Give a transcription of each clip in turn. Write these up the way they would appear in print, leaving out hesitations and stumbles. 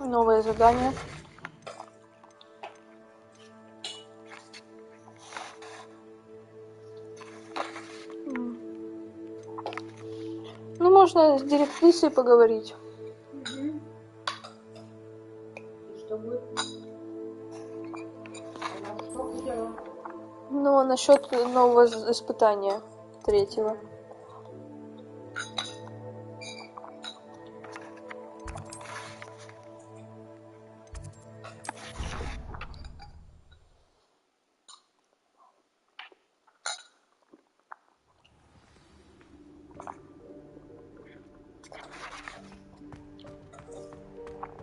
Новое задание. Ну, можно с директрисой поговорить. Что будет? Что хотела? Ну, насчет нового испытания, третьего.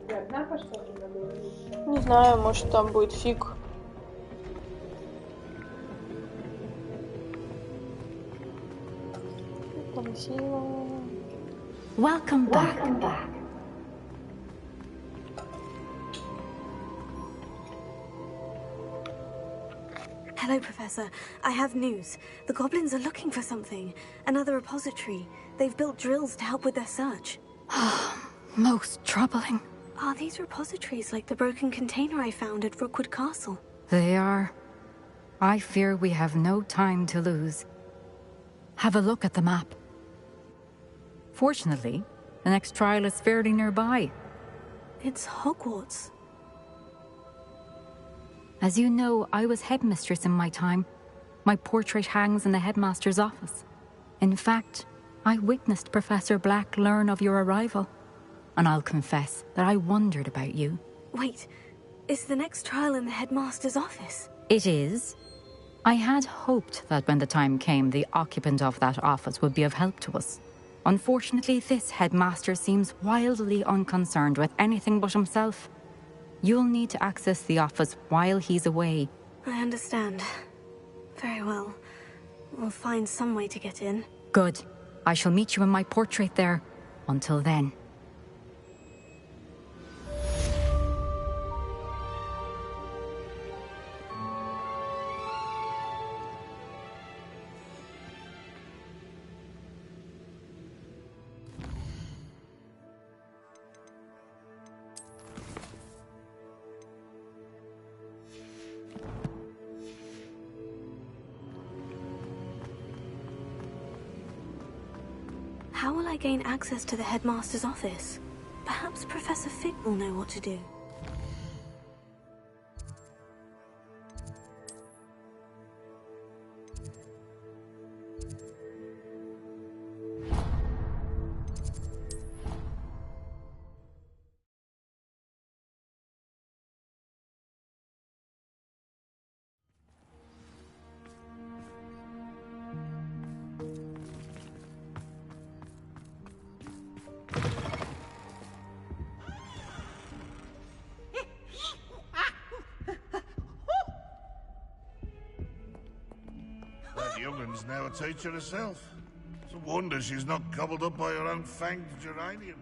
Ты одна пошла туда говорить? Не знаю, может там будет фиг. Welcome back. Hello, Professor. I have news. The goblins are looking for something. Another repository. They've built drills to help with their search. Most troubling. Are these repositories like the broken container I found at Rookwood Castle? They are. I fear we have no time to lose. Have a look at the map. Fortunately, the next trial is fairly nearby. It's Hogwarts. As you know, I was headmistress in my time. My portrait hangs in the headmaster's office. In fact, I witnessed Professor Black learn of your arrival. And I'll confess that I wondered about you. Wait, is the next trial in the headmaster's office? It is. I had hoped that when the time came, the occupant of that office would be of help to us. Unfortunately, this headmaster seems wildly unconcerned with anything but himself. You'll need to access the office while he's away. I understand. Very well. We'll find some way to get in. Good. I shall meet you in my portrait there. Until then. How will I gain access to the headmaster's office? Perhaps Professor Fig will know what to do. That young'un's now a teacher herself. It's a wonder she's not gobbled up by her own fanged geranium.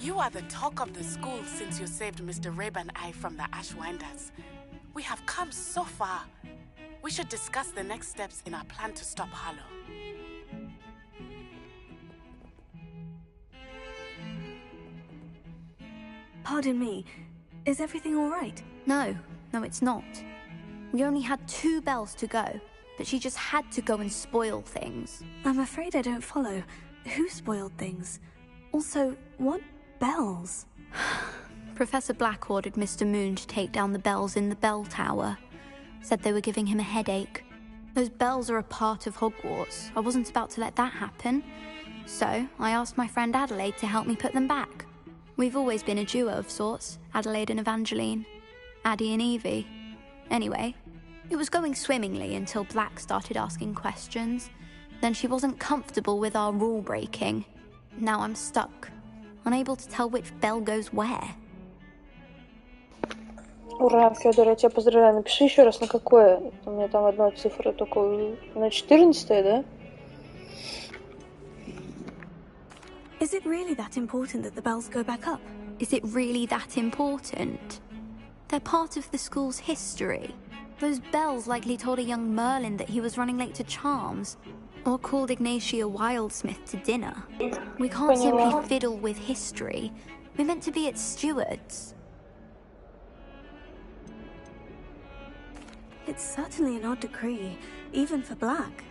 You are the talk of the school since you saved Mr. Rabe and I from the Ashwinders. We have come so far. We should discuss the next steps in our plan to stop Harlow. Pardon me. Is everything all right? No, it's not. We only had 2 bells to go, but she just had to go and spoil things. I'm afraid I don't follow. Who spoiled things? Also, what bells? Professor Black ordered Mr. Moon to take down the bells in the bell tower. Said they were giving him a headache. Those bells are a part of Hogwarts. I wasn't about to let that happen. So, I asked my friend Adelaide to help me put them back. We've always been a duo of sorts, Adelaide and Evangeline. Addie and Evie. Anyway, it was going swimmingly until Black started asking questions. Then she wasn't comfortable with our rule breaking. Now I'm stuck, unable to tell which bell goes where. Ура, Федор, я тебя поздравляю. Напиши еще раз, на какое. У меня там одна цифра только на 14-е, да? Is it really that important that the bells go back up? Is it really that important? They're part of the school's history. Those bells likely told a young Merlin that he was running late to Charms, or called Ignatia Wildsmith to dinner. We can't simply fiddle with history. We're meant to be its stewards. It's certainly an odd decree, even for Black.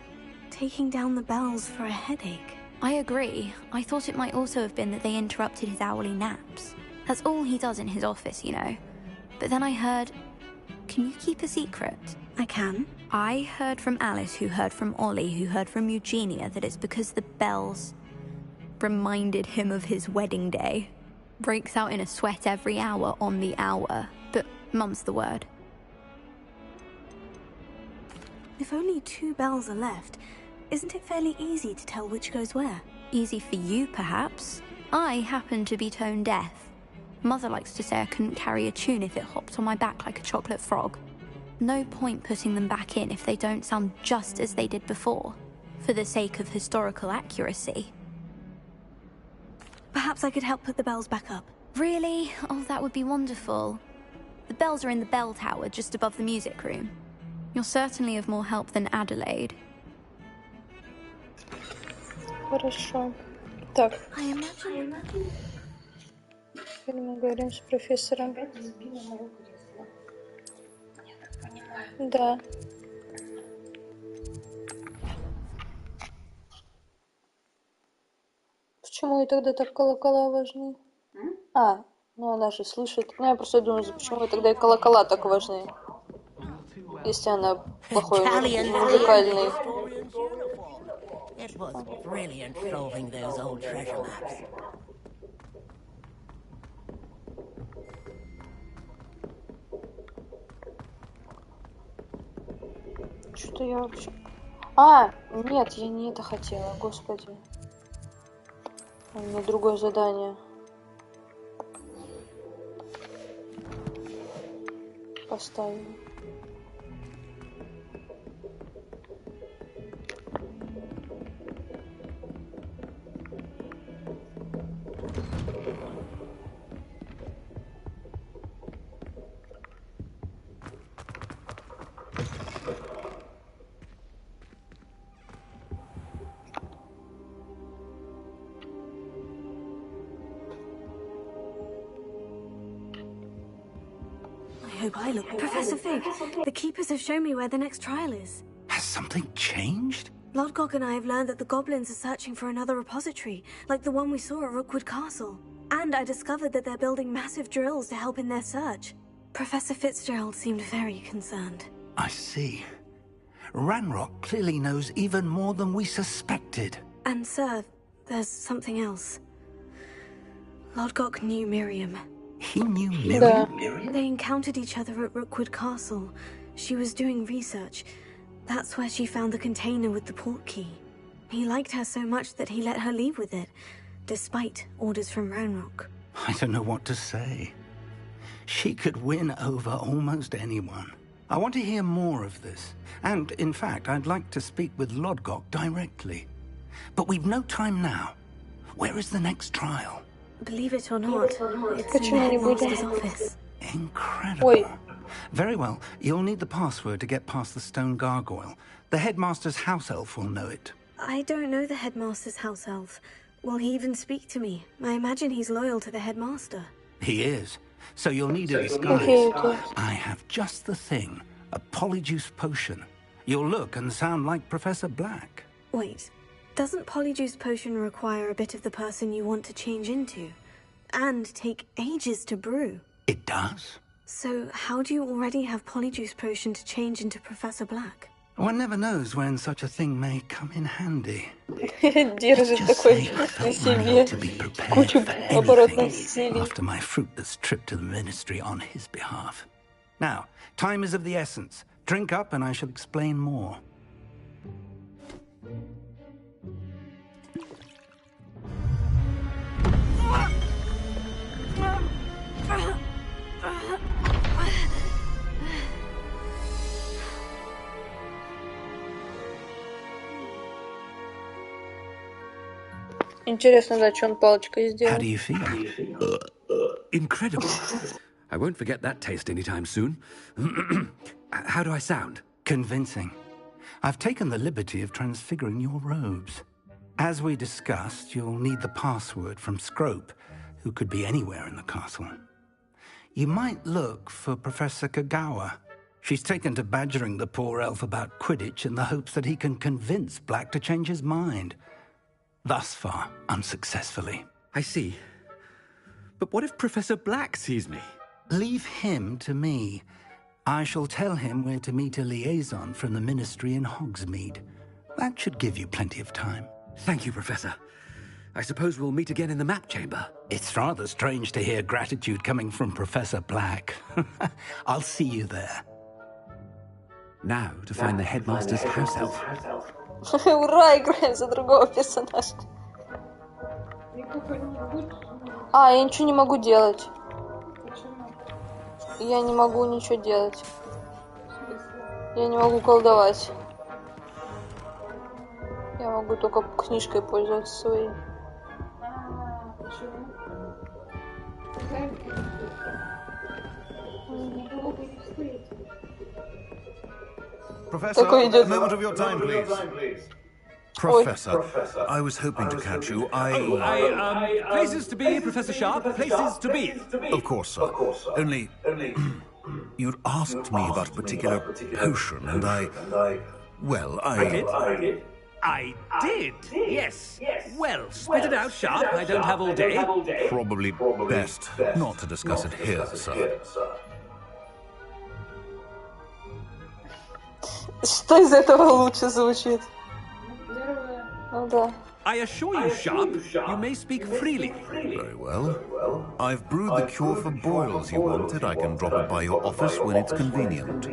Taking down the bells for a headache. I agree. I thought it might also have been that they interrupted his hourly naps. That's all he does in his office, you know. But then I heard... Can you keep a secret? I can. I heard from Alice, who heard from Ollie, who heard from Eugenia, that it's because the bells reminded him of his wedding day. Breaks out in a sweat every hour on the hour. But mum's the word. If only 2 bells are left, isn't it fairly easy to tell which goes where? Easy for you, perhaps. I happen to be tone deaf. Mother likes to say I couldn't carry a tune if it hopped on my back like a chocolate frog. No point putting them back in if they don't sound just as they did before, for the sake of historical accuracy. Perhaps I could help put the bells back up. Really? Oh, that would be wonderful. The bells are in the bell tower just above the music room. You're certainly of more help than Adelaide. Хорошо. Так, I imagine... теперь мы говорим с профессором. Да. Почему и тогда так колокола важны? А, ну она же слышит. Ну я просто думаю, почему и тогда и колокола так важны? Если она плохой музыкальный. It was brilliant solving those old treasure maps. Что-то я вообще... А, нет, я не это хотела, господи. У меня другое задание. Поставила. I hope I look... Professor Fig, the Keepers have shown me where the next trial is. Has something changed? Lodgok and I have learned that the goblins are searching for another repository, like the one we saw at Rookwood Castle. And I discovered that they're building massive drills to help in their search. Professor Fitzgerald seemed very concerned. I see. Ranrock clearly knows even more than we suspected. And sir, there's something else. Lodgok knew Miriam. He knew Miriam? They encountered each other at Rookwood Castle. She was doing research. That's where she found the container with the port key. He liked her so much that he let her leave with it, despite orders from Ranrock. I don't know what to say. She could win over almost anyone. I want to hear more of this. And, in fact, I'd like to speak with Lodgok directly. But we've no time now. Where is the next trial? Believe it or not, it's in the headmaster's office. Incredible. Oi. Very well. You'll need the password to get past the stone gargoyle. The headmaster's house elf will know it. I don't know the headmaster's house elf. Will he even speak to me? I imagine he's loyal to the headmaster. He is. So you'll need a disguise. Okay. I have just the thing. A polyjuice potion. You'll look and sound like Professor Black. Wait, doesn't Polyjuice Potion require a bit of the person you want to change into? And take ages to brew? It does. So how do you already have Polyjuice Potion to change into Professor Black? One never knows when such a thing may come in handy. Держит Just такой say I на felt себе money to be prepared кучу for оборотных anything усилий. after my fruitless trip to the ministry on his behalf. Now, time is of the essence. Drink up and I shall explain more. Интересно, да, что он палочкой How сделал. do you feel? Incredible. I won't forget that taste anytime soon. How do I sound? Convincing. I've taken the liberty of transfiguring your robes. As we discussed, you'll need the password from Scrope, who could be anywhere in the castle. You might look for Professor Kagawa. She's taken to badgering the poor elf about Quidditch in the hopes that he can convince Black to change his mind. Thus far, unsuccessfully. I see. But what if Professor Black sees me? Leave him to me. I shall tell him where to meet a liaison from the Ministry in Hogsmeade. That should give you plenty of time. Thank you, Professor. I suppose we'll meet again in the map chamber. It's rather strange to hear gratitude coming from Professor Black. I'll see you there. Now to find the headmaster's house elf. Ура, играем за другого персонажа. А, я ничего не могу делать. Я не могу ничего делать. Я не могу колдовать. Я могу только книжкой пользоваться своей. Professor, a moment of your time, please. Professor, I was hoping to catch you. Places to be, Professor Sharp, places to be. Of course, sir. Only... you'd asked me about a particular potion, and well, I did? I did, yes. Well, spit it out, Sharp. I don't have all day. Probably best not to discuss it here, sir. Что из этого лучше звучит? Ну да. I assure you, Sharp, you may speak freely. Very well. I've brewed the cure for boils you wanted. I can drop it by your office when it's convenient.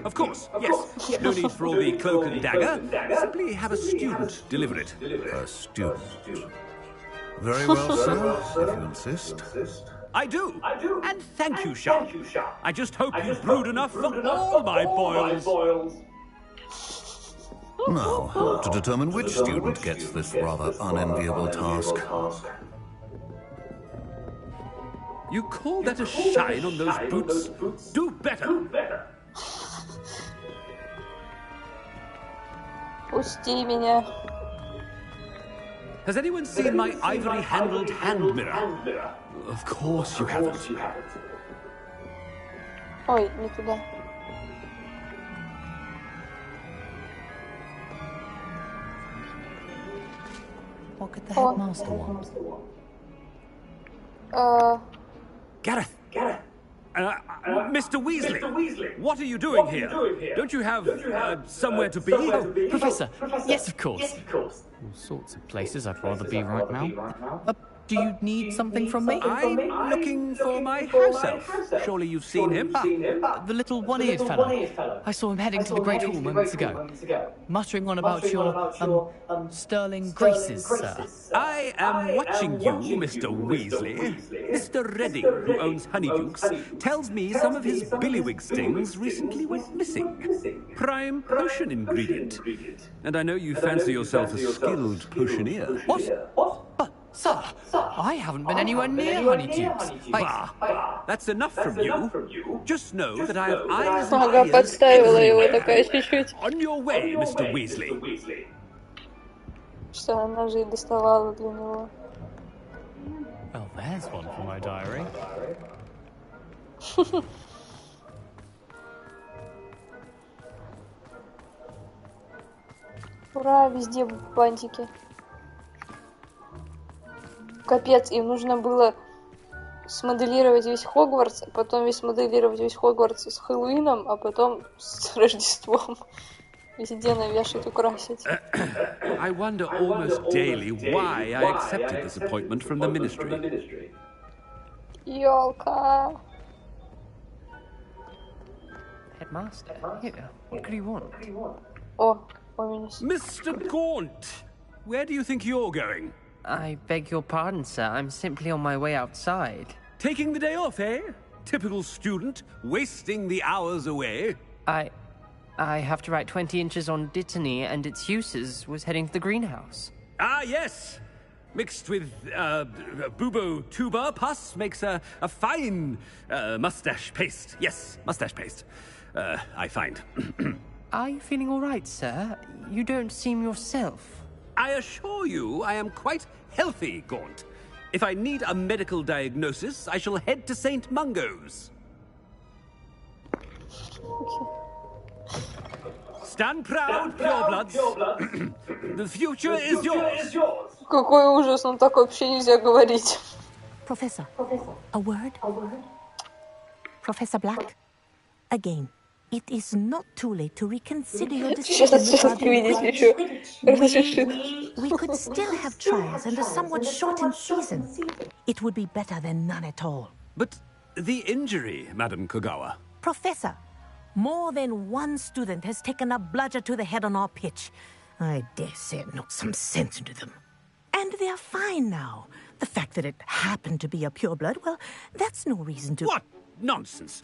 Of course, yes. No need for all the cloak and dagger. Simply have a student deliver it. A student? Very well, sir, if you insist. I do. And thank you, Sharp. I just hope you brewed enough for all my boils. Now, to determine which student gets this rather unenviable task. You call that a shine on those boots? Do better. Пусти меня. Has anyone seen my ivory-handled hand mirror? Of course you haven't. Ой, не туда. What could the headmaster want? Gareth! Mr. Weasley! What are you doing here? Don't you have somewhere to be? Oh, Professor! Yes, of course. All sorts of places I'd rather be right now. Do you need something from me? I'm looking for my house elf. Surely you've seen him? The little one-eared fellow. I saw him heading to the Great Hall moments ago, muttering on about your, sterling graces, sir. I am watching you, Mr. Weasley. Mr. Redding, who owns Honeydukes, tells me some of his billywig stings recently went missing. Prime potion ingredient. And I know you fancy yourself a skilled potioneer. What? But, sir, I haven't been anywhere near Honeydukes. Bah, that's enough from you. Just know that I have eyes and Ага, ears подставила его everywhere. такая чуть-чуть. On your way, Mr. Weasley. Что она же и доставала для него. Well, there's one for my diary. Ура, везде бантики. Капец, им нужно было смоделировать весь Хогвартс, а потом смоделировать весь Хогвартс с Хэллоуином, а потом с Рождеством. Везде навешать, украсить. I wonder almost daily why I accepted this appointment from the Ministry. Ёлка. Headmaster? Here, what could he want? О, помнись. Mr. Gaunt, where do you think you're going? I beg your pardon, sir. I'm simply on my way outside. Taking the day off, eh? Typical student, wasting the hours away. I have to write 20 inches on Dittany and its uses. Was heading to the greenhouse. Ah, yes. Mixed with bubo tuber pus makes a fine mustache paste. Yes, mustache paste. I find. Are you feeling all right, sir? You don't seem yourself. I assure you I am quite healthy, Gaunt. If I need a medical diagnosis, I shall head to St. Mungo's. Stand proud, purebloods. The future is yours. Какой ужас, ну так вообще нельзя говорить. Professor, a word? Professor Black, again, it is not too late to reconsider your decision regarding we could still have trials and a somewhat shortened season. It would be better than none at all. But the injury, Madam Kogawa. Professor, more than one student has taken a bludger to the head on our pitch. I dare say it knocked some sense into them. And they're fine now. The fact that it happened to be a pureblood, well, that's no reason to... What nonsense!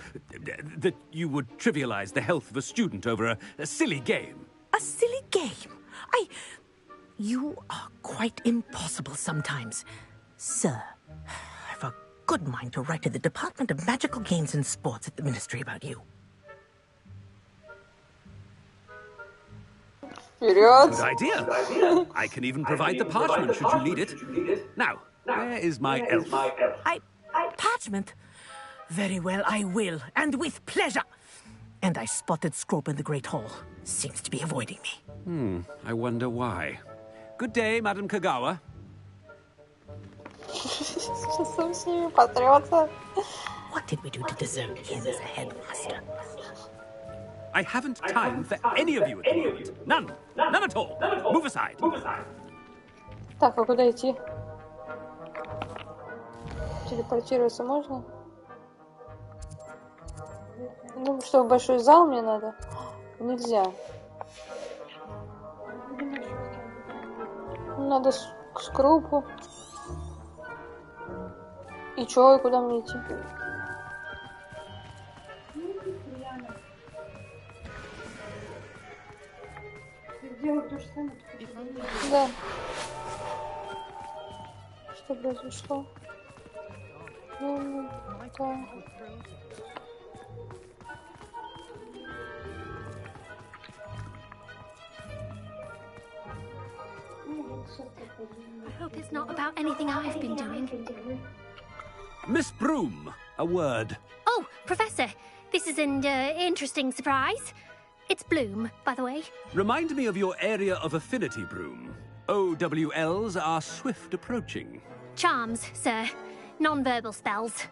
That you would trivialize the health of a student over a silly game. A silly game? You are quite impossible sometimes. Sir, I've a good mind to write to the Department of Magical Games and Sports at the Ministry about you. Вперед! Good idea. I can even provide the parchment should you need it. Now, where is my elf? Parchment? Very well, I will, and with pleasure. And I spotted Scrope in the Great Hall. Seems to be avoiding me. I wonder why. Good day, Madam Kogawa. Сейчас он с ними потрется. What did we do to deserve him as a headmaster? I haven't time for any of you at the moment. None. None at all. Move aside. Так, а куда идти? Телепортироваться можно? Ну, что, в большой зал мне надо? Нельзя. Надо к Скрупу. И чё, и куда мне идти? Делать то же самое. Да. Что произошло? Да. I hope it's not about anything I've been doing. Miss Broom, a word. Oh, Professor, this is an interesting surprise. It's Bloom, by the way. Remind me of your area of affinity, Broom. OWLs are swift approaching. Charms, sir. Non-verbal spells.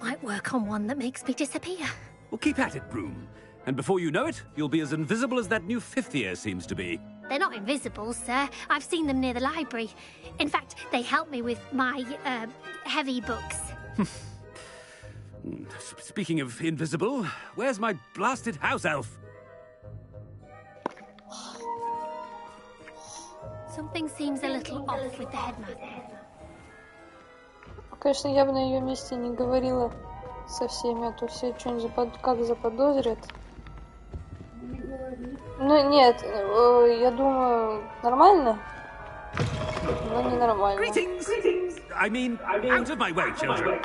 Might work on one that makes me disappear. Well, keep at it, Broom. And before you know it, you'll be as invisible as that new fifth year seems to be. They're not invisible, sir. I've seen them near the library. In fact, they help me with my, heavy books. Speaking of invisible, where's my blasted house elf? Something seems a little off with the headmaster. Конечно, я бы на ее месте не говорила со всеми, а то все что-нибудь как заподозрят. Ну, нет, я думаю, нормально, но не нормально. Greetings! I mean, out of my way, children.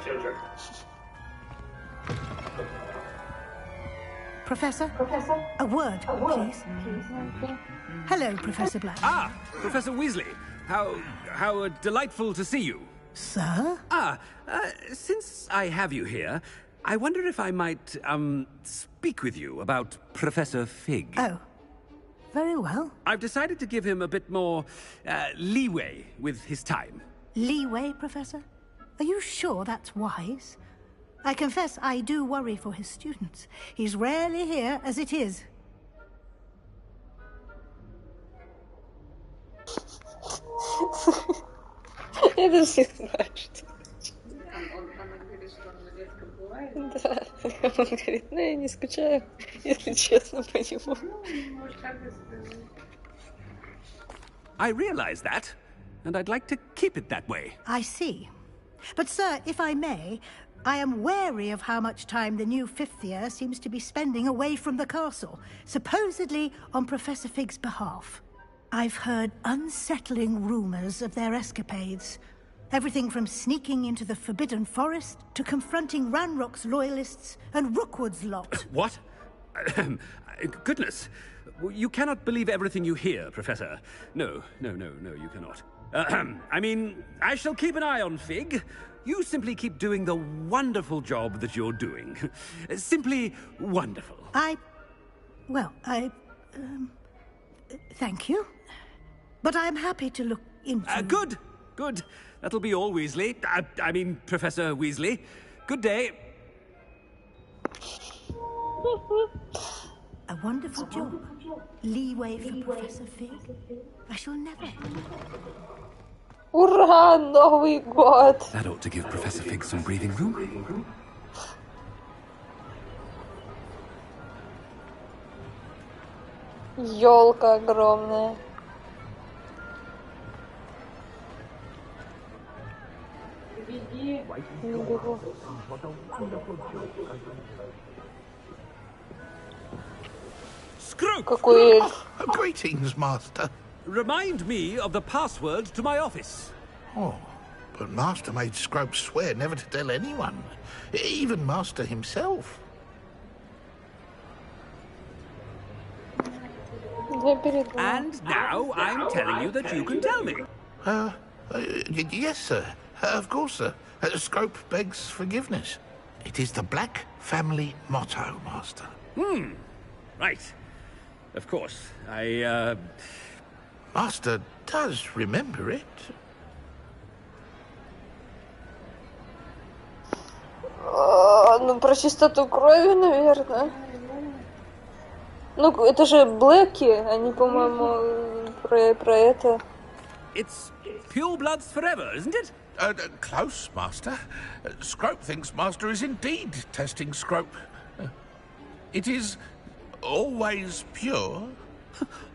Professor? A word, please. Hello, Professor Black. Ah, Professor Weasley. How delightful to see you. Sir? Since I have you here, I wonder if I might, speak with you about Professor Fig. Oh, very well. I've decided to give him a bit more, leeway with his time. Leeway, Professor? Are you sure that's wise? I confess I do worry for his students. He's rarely here as it is. Это все знают, что... Да, он говорит, ну я не скучаю, если честно, по нему. I realize that, and I'd like to keep it that way. I see. But, sir, if I may, I am wary of how much time the new fifth year seems to be spending away from the castle, supposedly on Professor Fig's behalf. I've heard unsettling rumors of their escapades. Everything from sneaking into the Forbidden Forest to confronting Ranrock's loyalists and Rookwood's lot. What? Goodness. You cannot believe everything you hear, Professor. No, you cannot. I mean, I shall keep an eye on Fig. You simply keep doing the wonderful job that you're doing. Simply wonderful. Thank you. But I'm happy to look into... Good. That'll be all, Weasley. I mean, Professor Weasley. Good day. A wonderful job. Leeway for Professor Fig. I shall never... Ура! Новый год! That ought to give Professor Fig some breathing room. Ёлка огромная. Беги. Не бегу. Scrope! Какой эльф. Greetings, Master. Remind me of the password to my office. Oh, but Master made Scrope swear never to tell anyone, even Master himself. And now I'm telling you that you can tell me. Yes, sir. Of course, sir. Scrope begs forgiveness. It is the Black family motto, Master. Right. Of course. Master does remember it. Ну, про чистоту крови, наверное. Ну, это же Блэки, они, по-моему, про это. It's pure bloods forever, isn't it? Close, Master. Scrope thinks Master is indeed testing Scrope. It is always pure.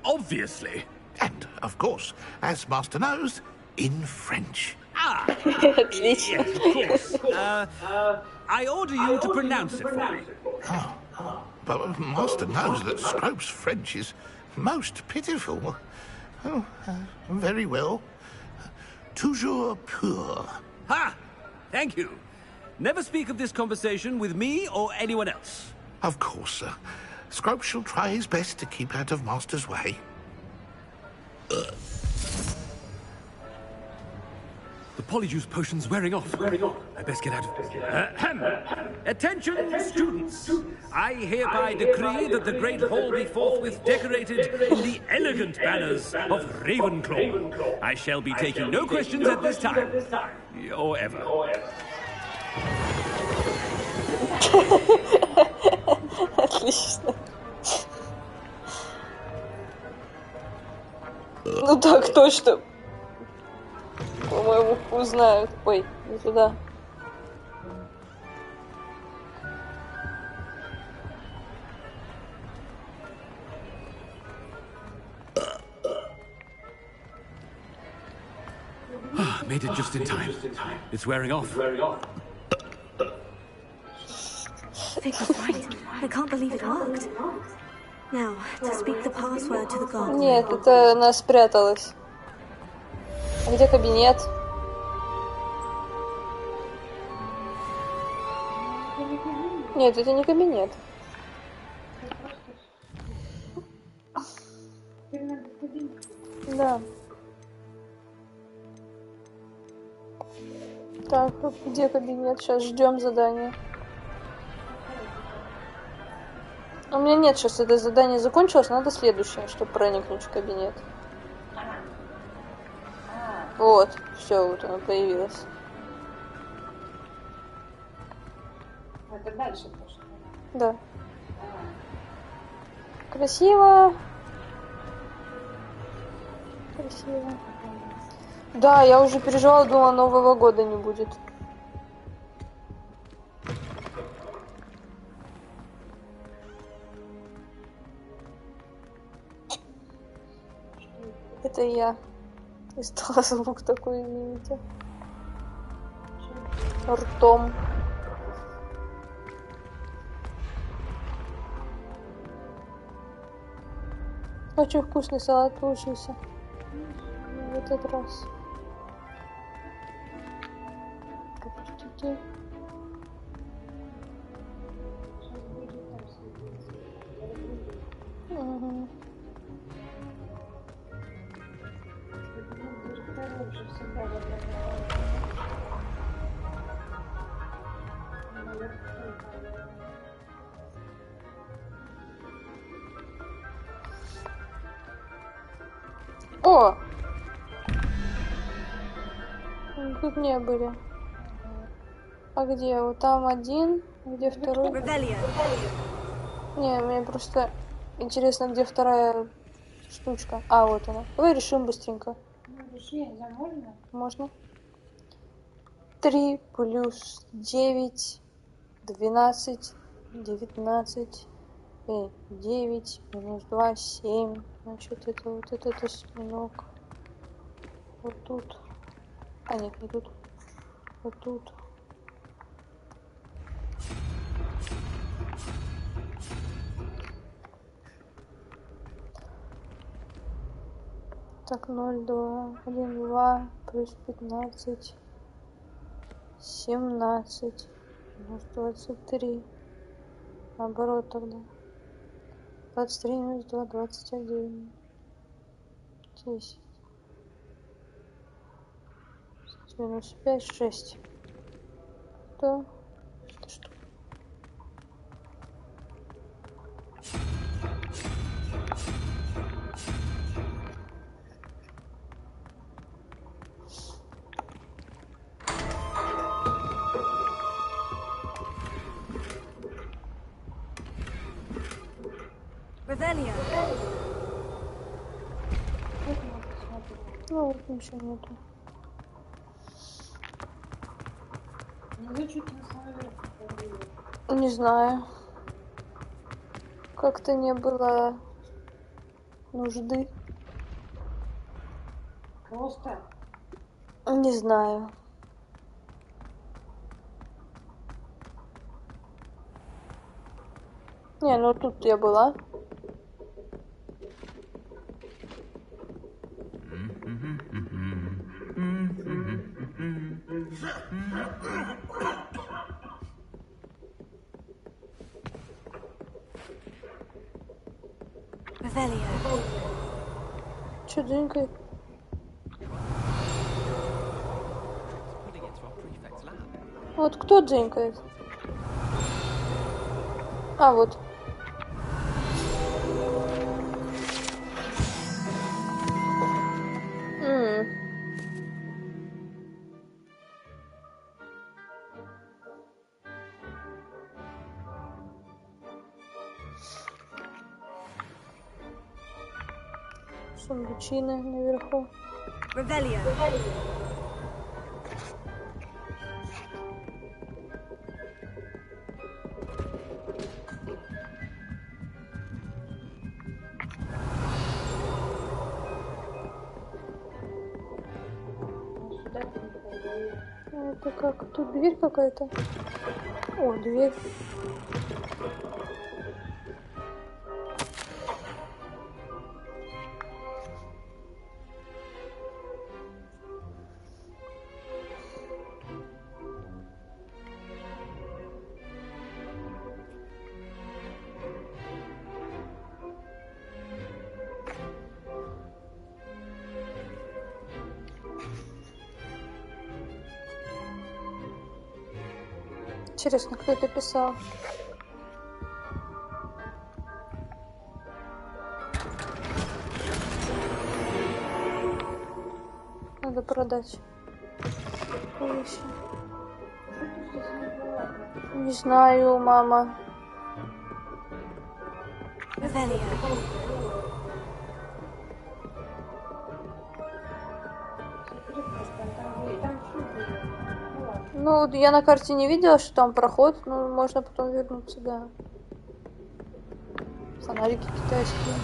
Obviously. And, of course, as Master knows, in French. Отлично. Yes, of course. I order you to pronounce it for me. But Master knows that Scrope's French is most pitiful. Oh, very well. Toujours pur. Ha! Thank you. Never speak of this conversation with me or anyone else. Of course, sir. Scrope shall try his best to keep out of Master's way. The Polyjuice potion's wearing off. I best get out of... Attention, students! I hereby decree that the Great Hall be forthwith decorated in the elegant banners of Ravenclaw. I shall be taking no questions at this time. Or ever. Отлично. Ну так точно. По-моему, узнают. Ой, не туда. Made it just in time. It's wearing off. Vic was right. I can't believe it worked. Now, to speak the password to the god. Нет, это она спряталась. А где кабинет? Нет, это не кабинет. Да. Так, где кабинет? Сейчас ждем задание. У меня нет, сейчас это задание закончилось, надо следующее, чтобы проникнуть в кабинет. Вот, все, вот оно появилось. Это дальше пошло. Да. Красиво. Красиво. Да, я уже переживала, думала, Нового года не будет. Это я. Издала звук такой, извините. Ртом. Очень вкусный салат получился. В этот раз. Пропустите. Угу. О! Тут не были. А где? Вот там один, где второй? Не, мне просто интересно, где вторая штучка. А, вот она. Давай решим быстренько. Можно? Можно. 3 плюс 9, 12, 19, 9, минус 2, 7. Значит, это вот этот осьминог. Вот тут. А, нет, не тут. Вот тут. Так, 0, 2, 1, 2, плюс 15, 17, минус 23. Наоборот тогда. 23 минус 2, 21. 10. Минус 5, 6. Да. Это что? Revelia. Ну, вот ничего нету. Не знаю. Как-то не было нужды. Просто. Не знаю. Не, ну тут я была. Чё дзынькает? Вот кто дзынькает? А, вот. Сундучины наверху. Revelia. Это как? Тут дверь какая-то? О, дверь. Интересно, кто это писал? Надо продать вещи. Не знаю, мама. Ну, я на карте не видела, что там проход, но можно потом вернуться, да. Фонарики китайские.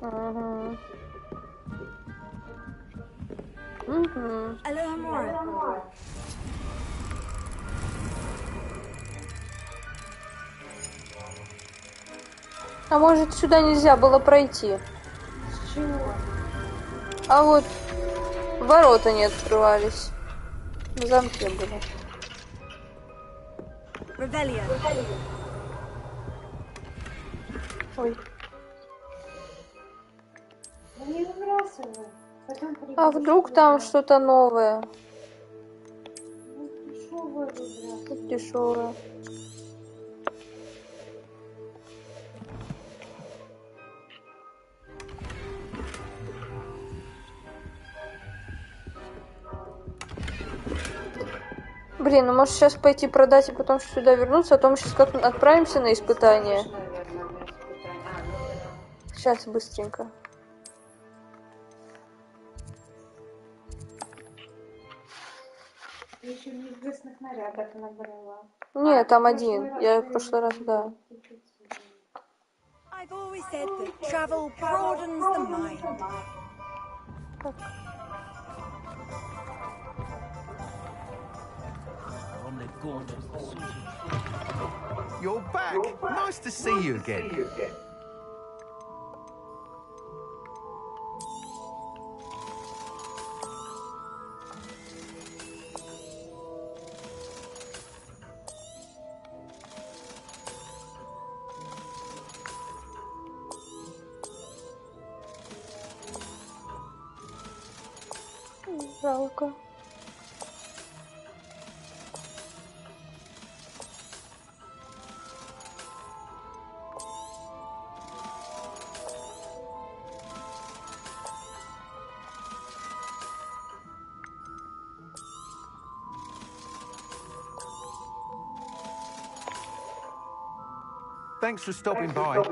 Ага. А может, сюда нельзя было пройти? С чего? А вот ворота не открывались. На замке были. Ой. Да не выбрасывай. Потом А вдруг там что-то новое? дешевое выбрасывай. Дешевое. Блин, ну может сейчас пойти продать и потом сюда вернуться, а то мы сейчас как отправимся на испытание. Сейчас быстренько. Ты еще неизвестных нарядов набрала. Нет, там один. Я в прошлый раз, да. I've always said that travel broadens the mind. You're back. Nice to see you again. Жалко. Thanks for stopping by.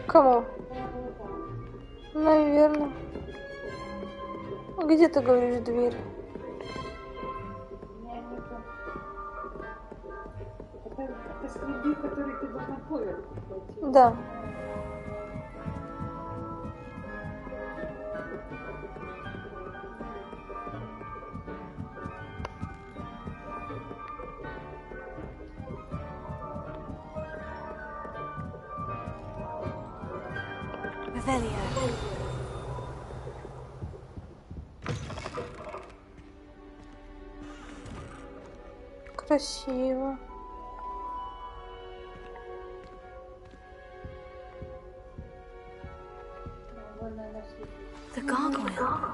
Кому? Наверное. Где ты говоришь дверь? Это следы, которые ты должна поверх. Да. Красиво. The gargoyle.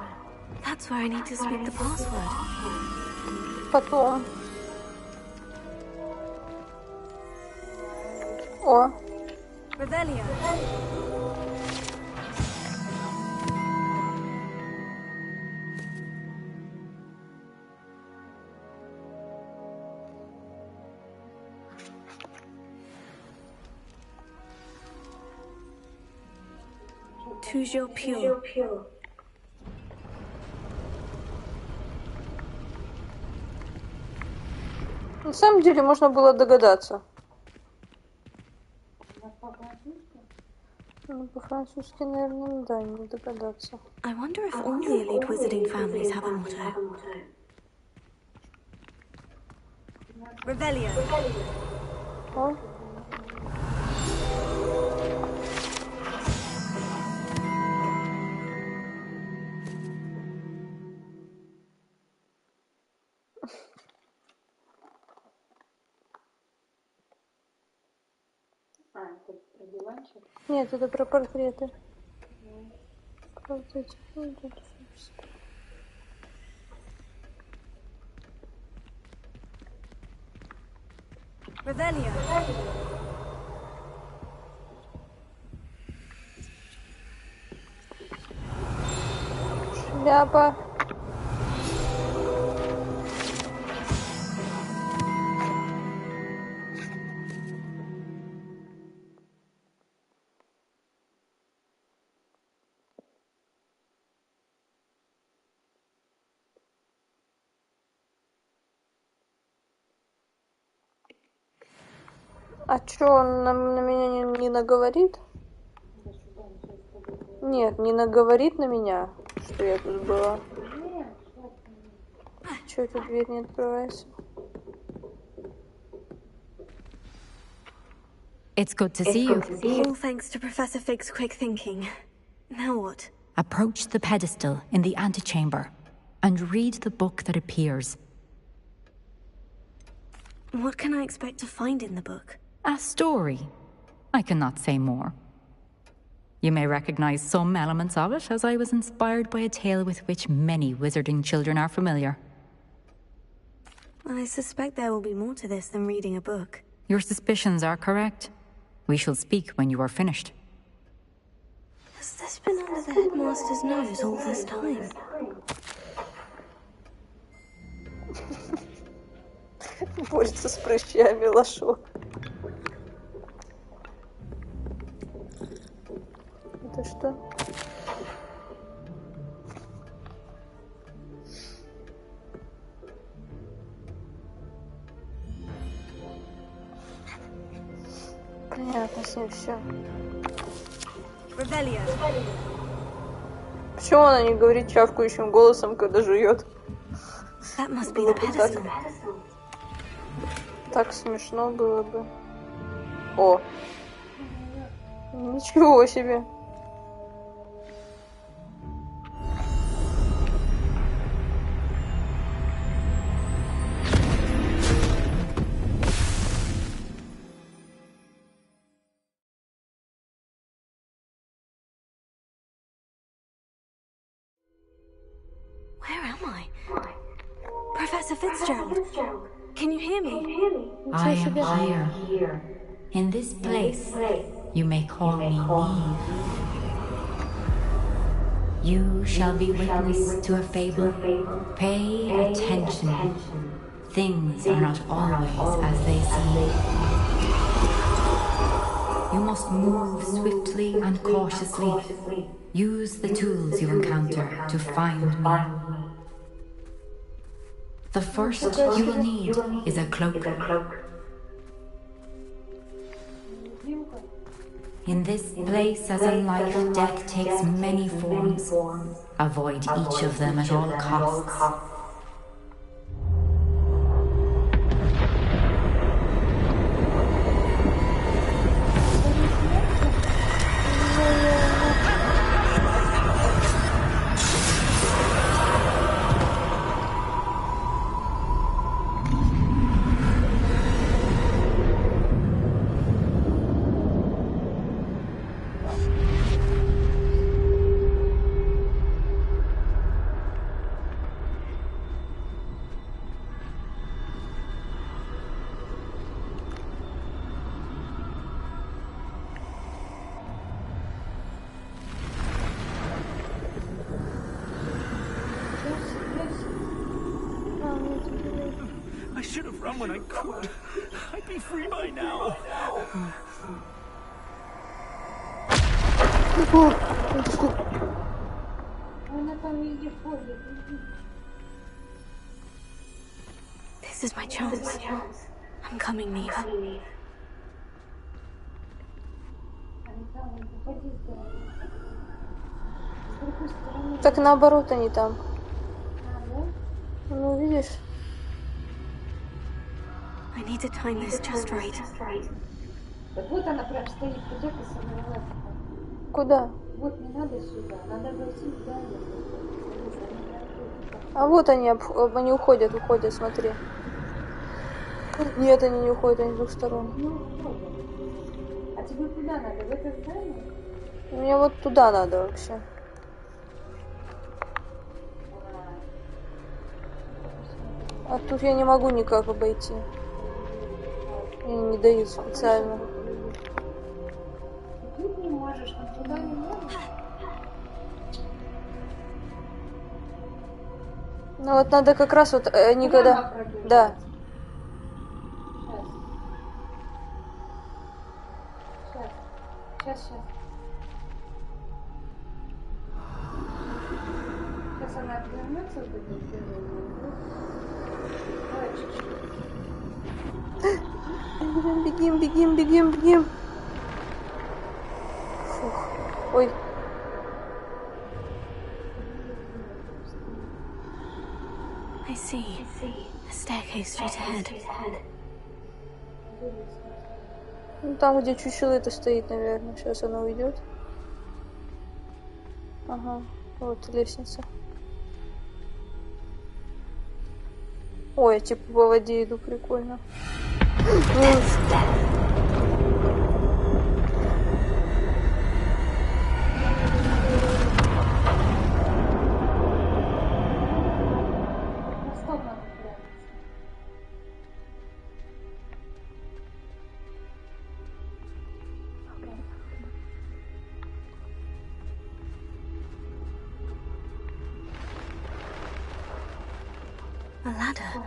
That's where I need to speak the password. Потом. О. Revelio. Toujours pure. На самом деле можно было догадаться. Ну, по-французски, наверное, да, не догадаться. I wonder if all the elite wizarding families have a motto. Revelio. О. Это про диванчик? Нет, это про портреты. Revelio. Шляпа. А чё, он на меня не наговорит? Нет, не наговорит на меня, что я тут была. Чё, эта дверь не открывается? It's good to see you. All thanks to Professor Fig's quick thinking. Now what? Approach the pedestal in the antechamber and read the book that appears. What can I expect to find in the book? A story. I cannot say more. You may recognize some elements of it, as I was inspired by a tale with which many wizarding children are familiar. I suspect there will be more to this than reading a book. Your suspicions are correct. We shall speak when you are finished. Has this been under the headmaster's nose all this time? Борется с прыщами, лошок. Это что? Понятно, с ним все. Почему она не говорит чавкающим голосом, когда жует? Было бы так смешно было бы. О! Ничего себе! Where am I? Professor Fitzgerald, can you hear me? I am here. In this place, you may call me Neve. You shall be witness to a fable. Pay attention. Things are not always as they seem. You must move swiftly and cautiously. Use the tools you encounter to find me. The first you will need is a cloak. In this place, as in life, death takes many forms. Avoid each of them at all costs. I should have run when I could. I'd be free by now. This is my chance. I'm coming, Neve. Так наоборот они там. Ну, видишь? I need to time this just right. Так вот она прям стоит, идет и собралась. Куда? Вот не надо сюда, надо войти далее. А вот они уходят, смотри. Нет, они не уходят, они с двух сторон. А тебе куда надо? В это здание? Мне вот туда надо вообще. А тут я не могу никак обойти. Мне не дают специально. Тут не можешь, а туда не можешь. Ну вот надо как раз вот никогда... Да. Сейчас. Сейчас она отвернется, вот это. Давай чуть-чуть. Бегим, бегим, бегим, бегим. Фух. Ой. I see. A staircase straight ahead. Ну, там, где чучело это стоит, наверное. Сейчас она уйдет. Ага, вот лестница. Ой, я типа по воде иду, прикольно. A ladder.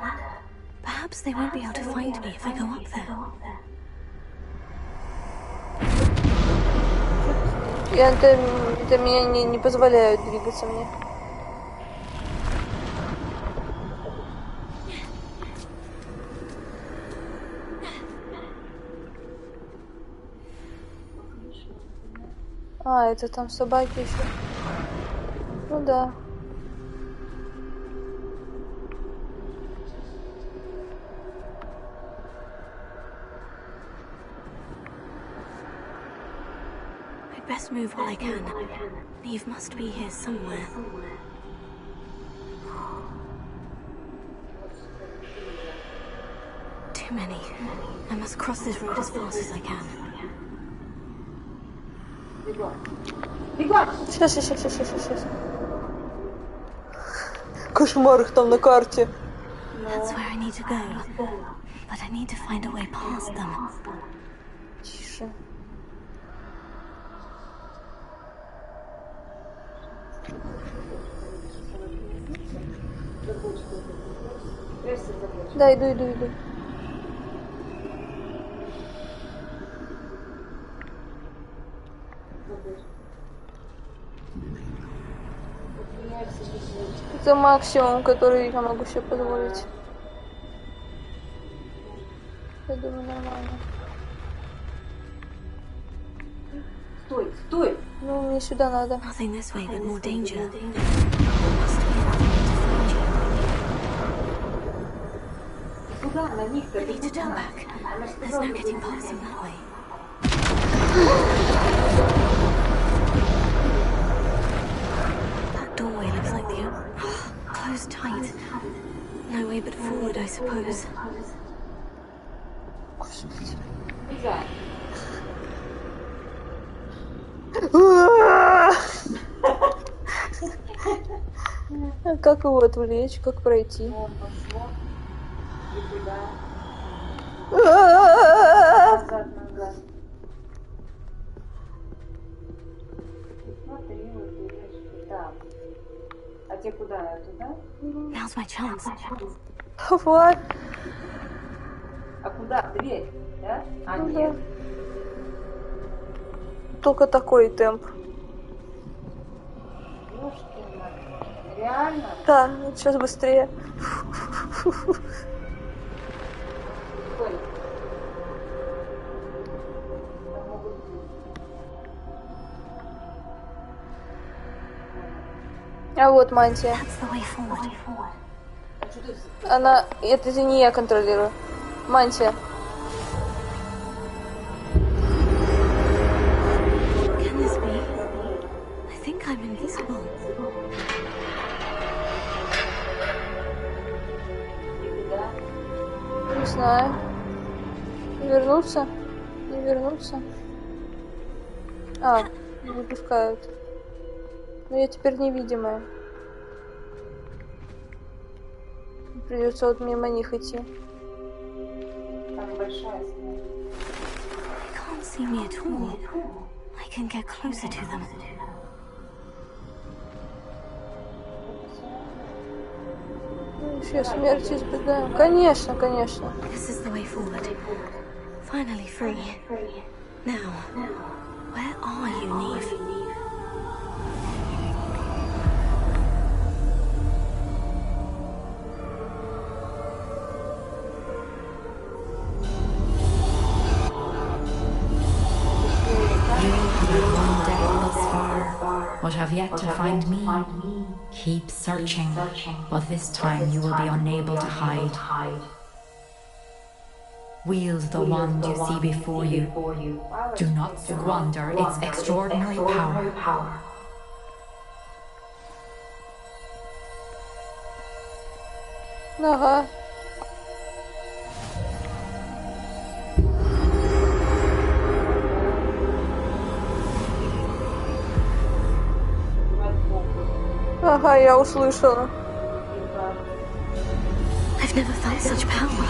Perhaps they won't be able to find me if I go up there. Это меня не позволяют двигаться мне. А, это там собаки еще. Ну да. I'd best move while I can. Neve must be here somewhere. Too many. I must cross this road as fast as I can. Сейчас. Кошмар их там на карте. That's where I need to go. But I need to find a way past them. Тише. Да, иду. Это максимум, который я могу себе позволить. Я думаю, нормально. Стой! Ну, мне сюда надо. Nothing this way, but more danger. I need to turn back. There's no getting past them that way. That doorway looks like the closed tight. No way but forward, I suppose. Как его отвлечь? Как пройти? Назад. Смотри, вот здесь. Так. А тебе куда? Туда? Now's my chance. Вот. А куда? Дверь? Да? А Ну нет. да. Только такой темп. Реально? Да, сейчас быстрее. А вот мантия. Она... Это не я контролирую. Мантия. Can this be? I think I'm invisible. Не знаю. Вернуться? Не вернуться? А, не выпускают. Но я теперь невидимая. Придется вот мимо них идти. Там большая стена. They can't see me at all. I can get closer to them. Еще смерть избегаем. Конечно. This is the way forward. Finally free. Now, where are you, Neve? but have yet to find me. Keep searching, but this time you will be unable to hide. Wield the wand you see before you. Do not squander its extraordinary power. Ага. Ага, я услышала. I've never felt such power.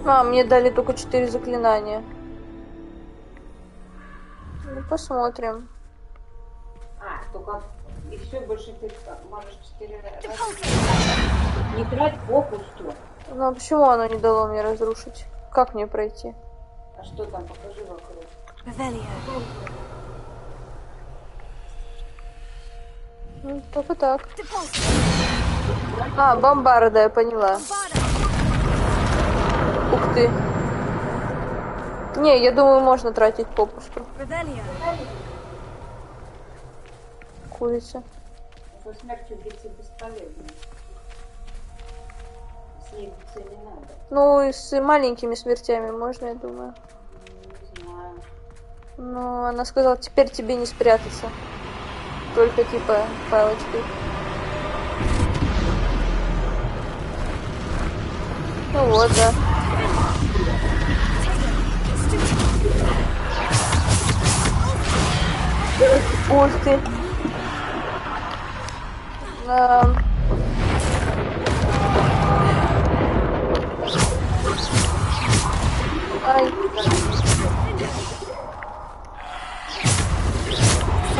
А, мне дали только 4 заклинания. Ну, посмотрим. А, только и все, больше ты можешь 4 раза. Не трать попусту. Ну, а почему оно не дало мне разрушить? Как мне пройти? А что там? Покажи вокруг. Ну, только так. А, бомбарда, я поняла. Ух ты. Не, я думаю, можно тратить попусту. Курица. Со смертью биться бесполезно. С ней биться не надо. Ну, и с маленькими смертями можно, я думаю. Не знаю. Ну, она сказала, теперь тебе не спрятаться. Только типа палочкой. Ну вот, да. Ух ты. Ай.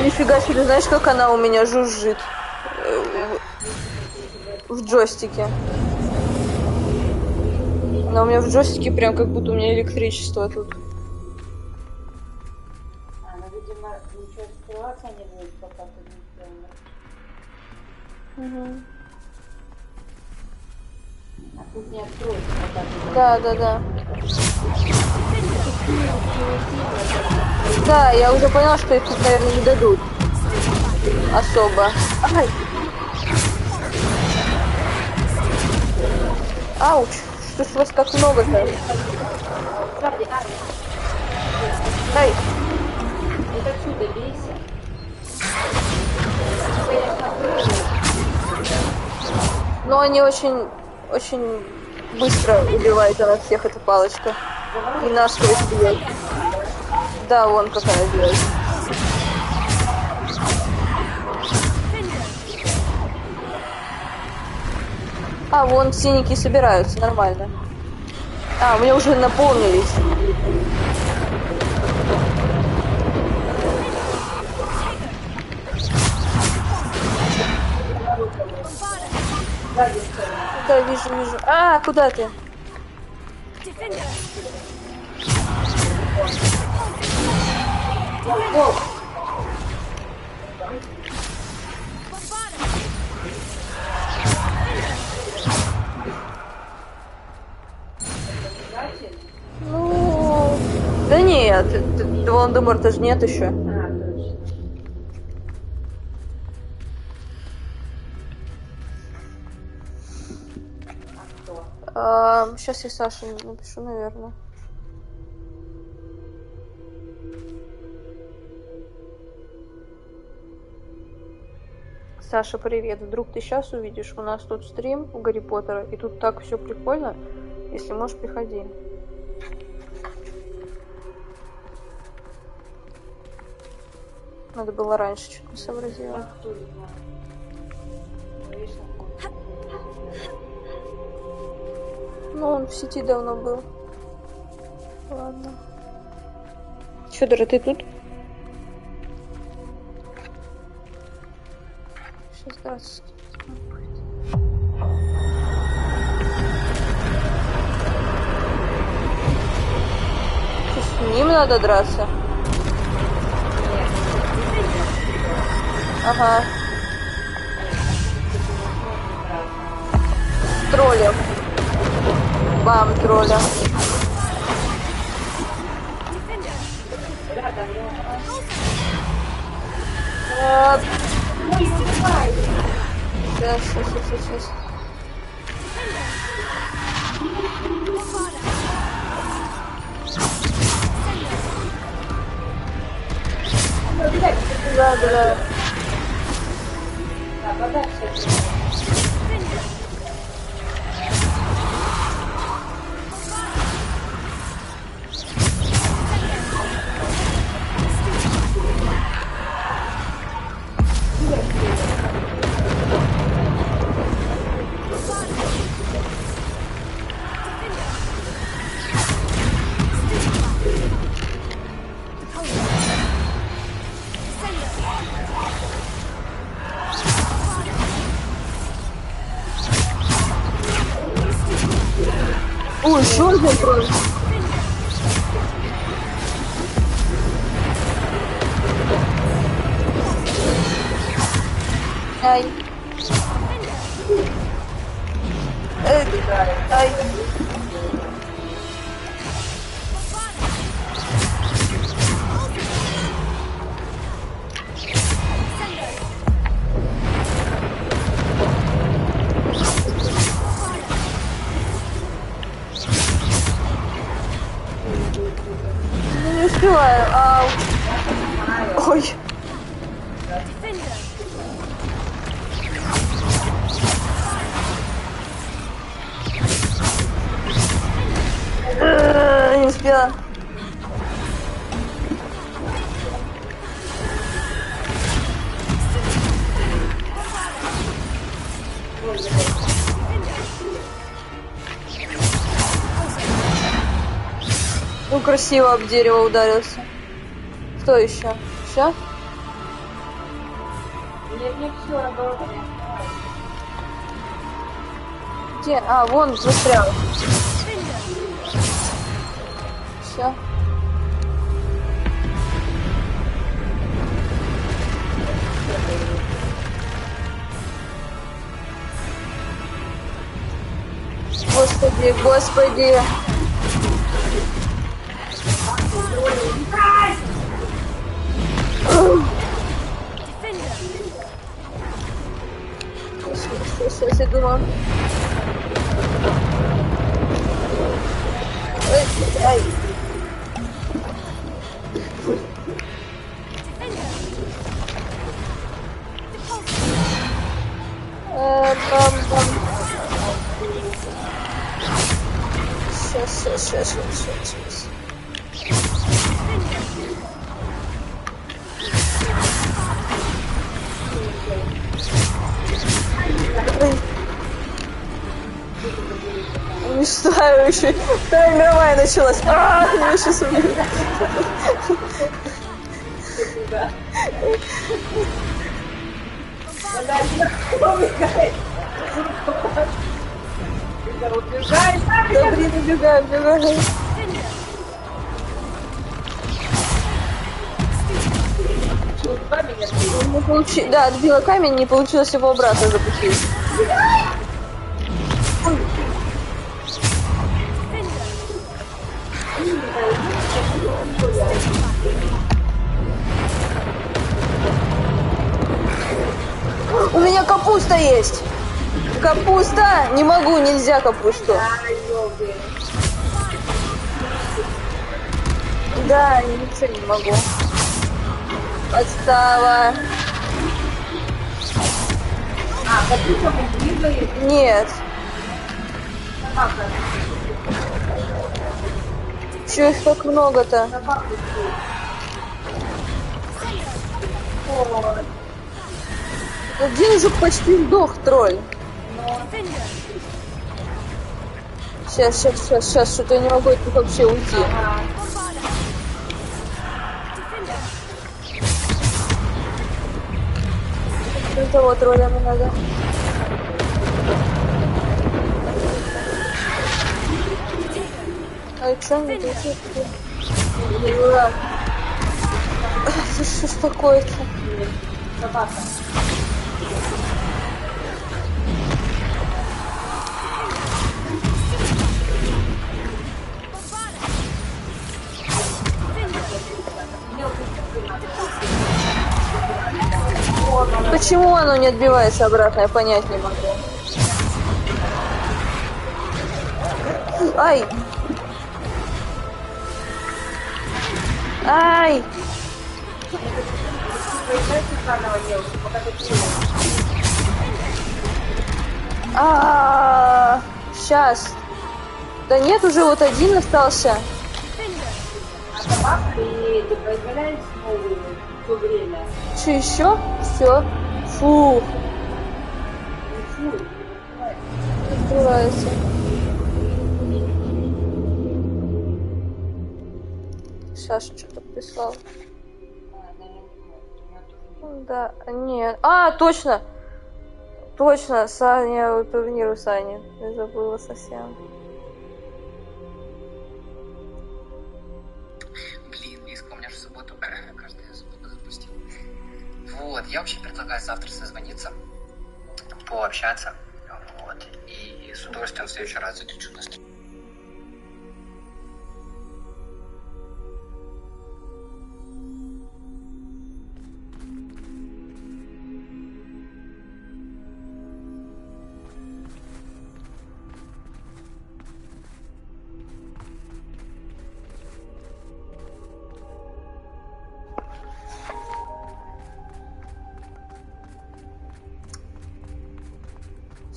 Нифига себе, знаешь, как она у меня жужжит в джойстике. Она у меня в джойстике прям как будто у меня электричество тут. А, ну, видимо, ничего скрываться не будет, пока ты не сделаешь. Угу. А тут не откроется, пока ты... Да. Да, я уже поняла, что их тут, наверное, не дадут. Особо. Ай! Ауч! Что ж вас так много-то? Ай! Вот отсюда бейся. Но они очень быстро убивает она всех, эта палочка. И насквозь бьет. Да, вон как она бьет. А, вон синяки собираются, нормально. А, мне уже наполнились. Да, вижу. А, куда ты? О. Ну, да нет, Волан-де-Морта же нет еще. Сейчас я Саше напишу, наверное. Саша, привет. Вдруг ты сейчас увидишь? У нас тут стрим у Гарри Поттера, и тут так все прикольно. Если можешь, приходи. Надо было раньше, что-то не сообразила. Ну, он в сети давно был. Ладно. Фёдор, ты тут? Сейчас, здравствуйте. Что, с ним надо драться? Ага. С троллем. Бам, тролля. Сейчас. Да. Ой, еще один тролль. Ай. Ай. Не успеваю. Ау. Ой. Не успела. Ну, красиво об дерево ударился. Кто еще? Все? Мне все равно. Где? А, вон застрял. Все. Господи. Сейчас я думаю. Ай. Сейчас. Уничтожающий. Вторая мировая началась. Меня сейчас убьют. Да блин, убегаю. Да, отбила камень, не получилось его обратно запустить. У меня капуста есть. Капуста! Не могу, нельзя капусту. Да, ничего не могу. Подстава. Нет. Чё их так много-то? Один же почти сдох, тролль. Сейчас, что-то я не могу от них вообще уйти. Этого тролля мне надо. А что мне тут? Это что ж такое-то? Собака. почему оно не отбивается обратно, я понять не могу. Ай! Ай! Сейчас. Да нет, уже вот один остался. И появляется новый в то время. Что еще? Все. Фу. Открывается. Саша что-то прислал. Да, нет. А, точно! Точно, Саня, турнир у Сани. Я забыла совсем. Блин, я вспомнил, что в субботу каждую субботу запустил. Вот, я вообще предлагаю завтра созвониться, пообщаться. Вот. И с удовольствием в следующий раз залечу на стрим.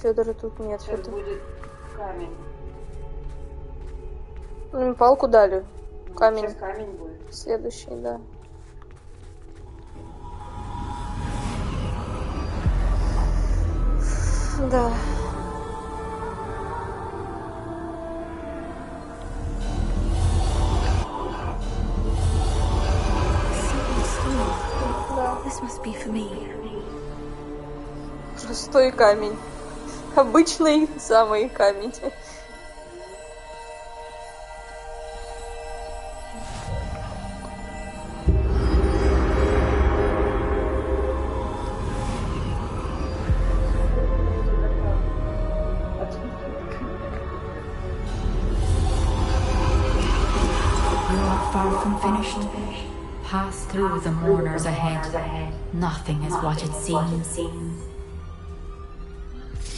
Федора тут нет. Сейчас будет камень. Ну, палку дали. Камень. Сейчас камень будет. Следующий, да. Да. This must be for me. Простой камень. Обычный самый камень. Far from finished. Pass through the mourners ahead. Nothing is what it seems.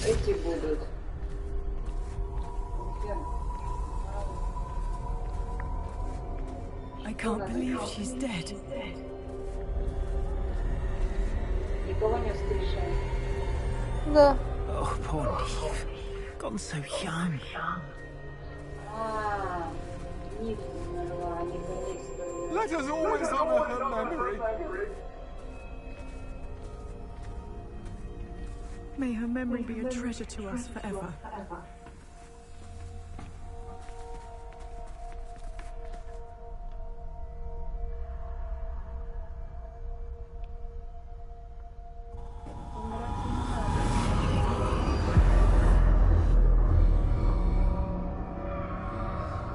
Эти будут. I can't believe she's dead. Никого не встречаем. Да. Oh, poor Neve. Gone so young. Нив умерла, наконец-то. Let us always honor her memory. May her memory be a treasure to us forever.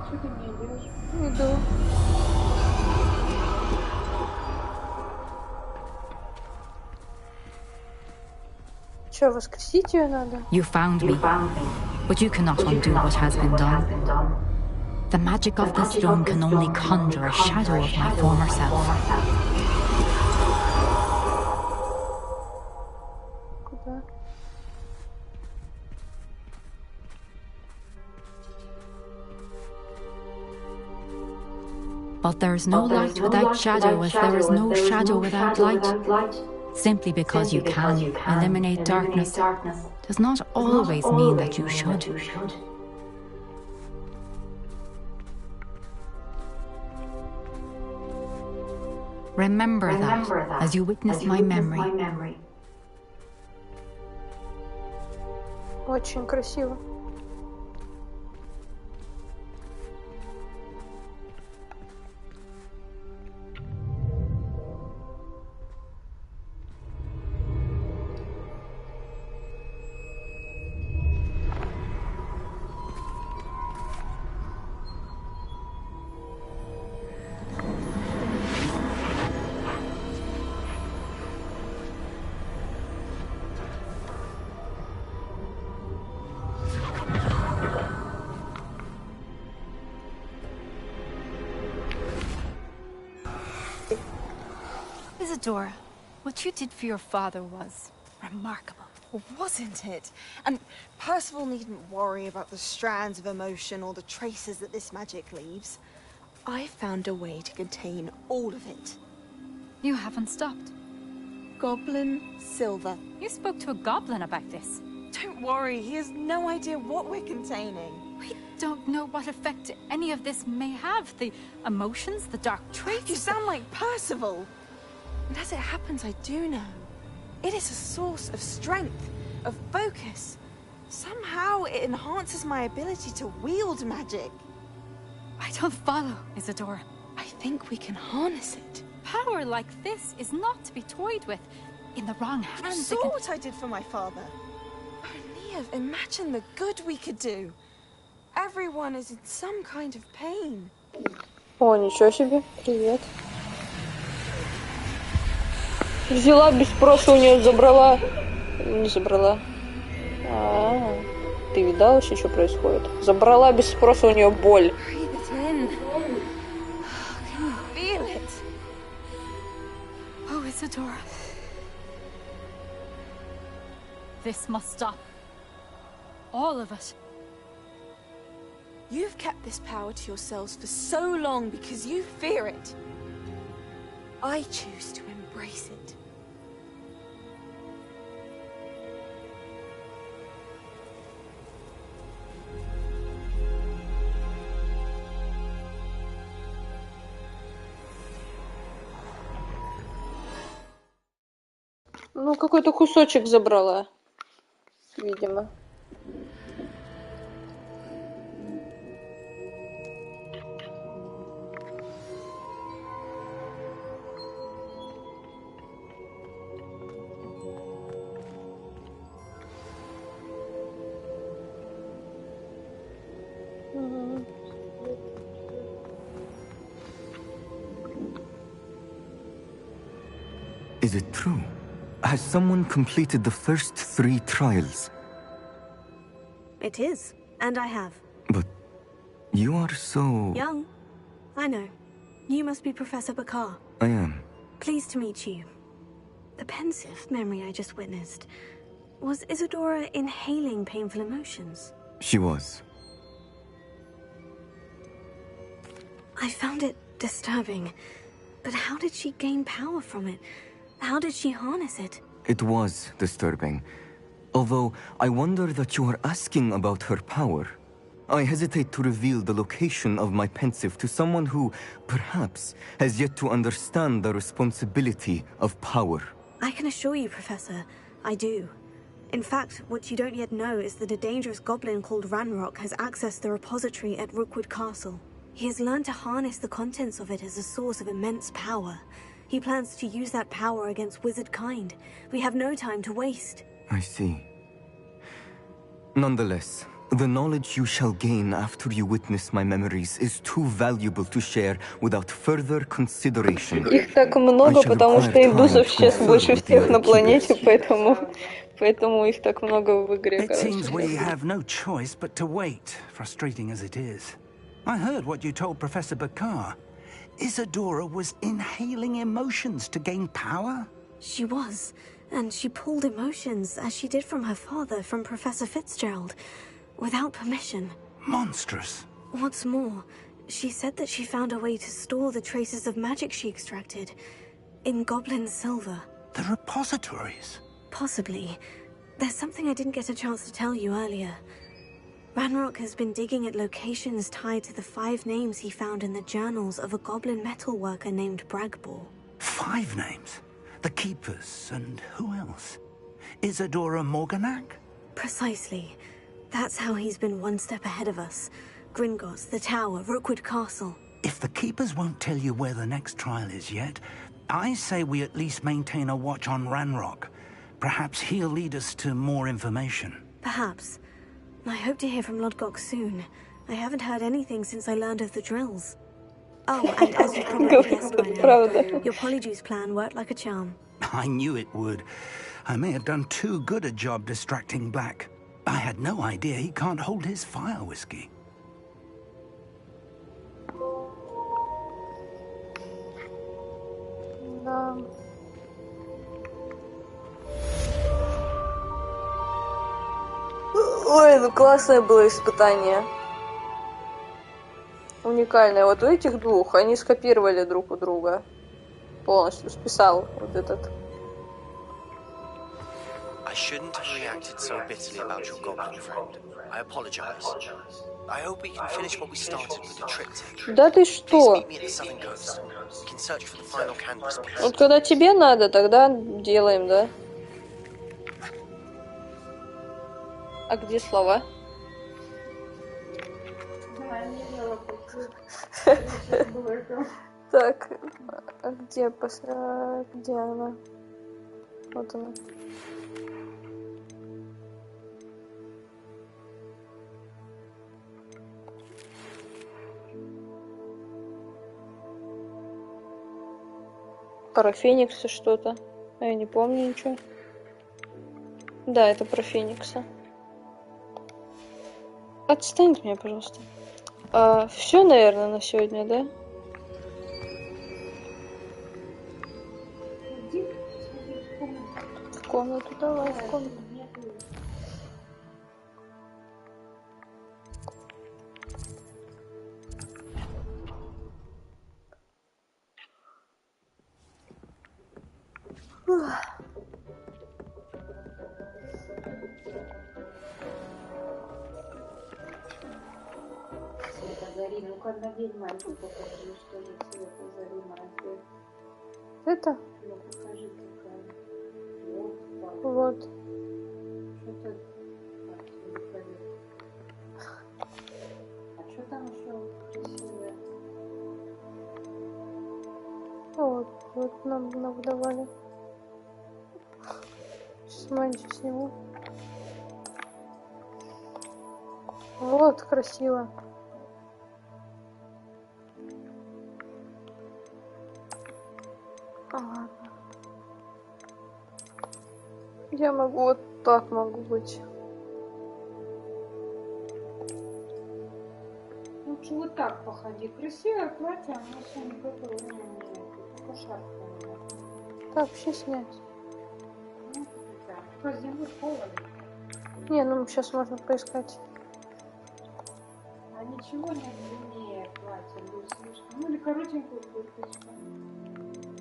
Что ты мне идешь? Иду. Что, воскресить ее надо? You found me, but you cannot undo what has been done. The magic of the stone can only conjure a shadow of my former self. Куда? But there is no light without shadow, as there is no shadow without light. Simply because you can eliminate darkness does not always mean that you should. Remember that as you witness my memory. Очень красиво. Isadora, What you did for your father was remarkable. Wasn't it? And Percival needn't worry about the strands of emotion or the traces that this magic leaves. I found a way to contain all of it. You haven't stopped. Goblin Silver. You spoke to a goblin about this. Don't worry, he has no idea what we're containing. We don't know what effect any of this may have. The emotions, the dark traits. You sound like Percival. And as it happens, I do know. It is a source of strength, of focus. Somehow it enhances my ability to wield magic. I don't follow, Isadora. I think we can harness it. Power like this is not to be toyed with. In the wrong hands, You saw what I did for my father. Neve, imagine the good we could do. Everyone is in some kind of pain. О, ничего себе. Привет. Взяла без спроса у нее, забрала. Не забрала. Ты видал вообще, что происходит? Забрала без спроса у нее боль. Oh, Isadora. This must stop. All of it. You've kept this power to yourselves for so long because you fear it. I choose to embrace it. Ну, какой-то кусочек забрала, видимо. Is it true? Has someone completed the first 3 trials? It is, and I have. But you are so... Young. I know. You must be Professor Bakar. I am. Pleased to meet you. The pensive memory I just witnessed. Was Isadora inhaling painful emotions? She was. I found it disturbing. But how did she gain power from it? How did she harness it? It was disturbing. Although, I wonder that you are asking about her power. I hesitate to reveal the location of my pensive to someone who, perhaps, has yet to understand the responsibility of power. I can assure you, Professor, I do. In fact, what you don't yet know is that a dangerous goblin called Ranrock has accessed the repository at Rookwood Castle. He has learned to harness the contents of it as a source of immense power. He plans to use that power against wizard kind. We have no time to waste. I see. Nonetheless, the knowledge you shall gain after you witness my memories is too valuable to share without further consideration. Их так много, потому что индусов сейчас больше всех на планете, поэтому их так много в игре. It seems we have no choice but to wait, frustrating as it is. I heard what you told Professor Bakar. Isadora was inhaling emotions to gain power? She was, and she pulled emotions, as she did from her father, from Professor Fitzgerald, without permission. Monstrous. What's more, she said that she found a way to store the traces of magic she extracted in goblin silver. The repositories? Possibly. There's something I didn't get a chance to tell you earlier. Ranrock has been digging at locations tied to the 5 names he found in the journals of a goblin metalworker named Bragbor. 5 names? The Keepers, and who else? Isadora Morganac? Precisely. That's how he's been one step ahead of us. Gringotts, the Tower, Rookwood Castle. If the Keepers won't tell you where the next trial is yet, I say we at least maintain a watch on Ranrock. Perhaps he'll lead us to more information. Perhaps. I hope to hear from Lodgok soon. I haven't heard anything since I learned of the drills. Oh, and as you probably guessed by now, your Polyjuice plan worked like a charm. I knew it would. I may have done too good a job distracting Black. I had no idea he can't hold his fire whiskey. Да. Ой, ну классное было испытание. Уникальное. Вот у этих двух они скопировали друг у друга. Полностью списал вот этот. I shouldn't have reacted so bitterly about your goblin friend. I apologize. I hope we can finish what we started with the triptych. Да ты что? Please meet me at the Southern Ghost. We can search for the final canvas piece. Вот когда тебе надо, тогда делаем, да? А где слова? Так, а где где она? Вот она. Про Феникса что-то. А я не помню ничего. Да, это про Феникса. Отстань от меня, пожалуйста. Все, наверное, на сегодня, да? В комнату, давай, в комнату. Ну-ка, надень мантию, покажи, что же цвета зари мантию. Это? Ну, покажи, какая. Вот. Что-то... А что там еще красивое? Вот нам давали. Сейчас мантию сниму. Вот, красиво. Ладно. Я могу вот так могу быть. Лучше вот так походи. Красивое платье, оно все никакого времени нет. Только шарф. Так, вообще снять. Ну, да. Только зимой холодно. Не, ну сейчас можно поискать. А ничего не длиннее платья будет слишком. Ну или коротенькую курточку.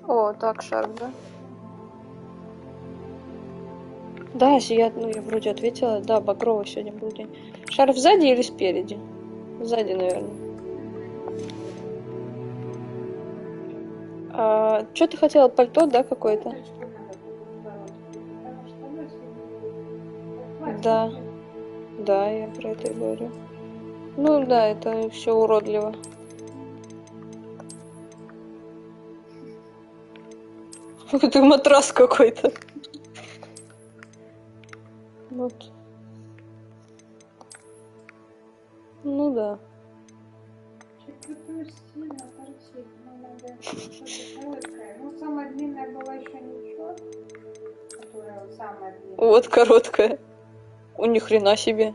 О, так, шарф, да? Да, я вроде ответила. Да, багровый сегодня был день. Шарф сзади или спереди? Сзади, наверное. Что ты хотела? Пальто, да, какое-то? Да. Да, я про это и говорю. Ну да, это все уродливо. Это матрас какой-то. Вот. Ну да. Что-то сильно торчит. Надо что-то короткое. Ну, самая длинная была еще ничего. Которая самая длинная. Вот короткая. У ни хрена себе.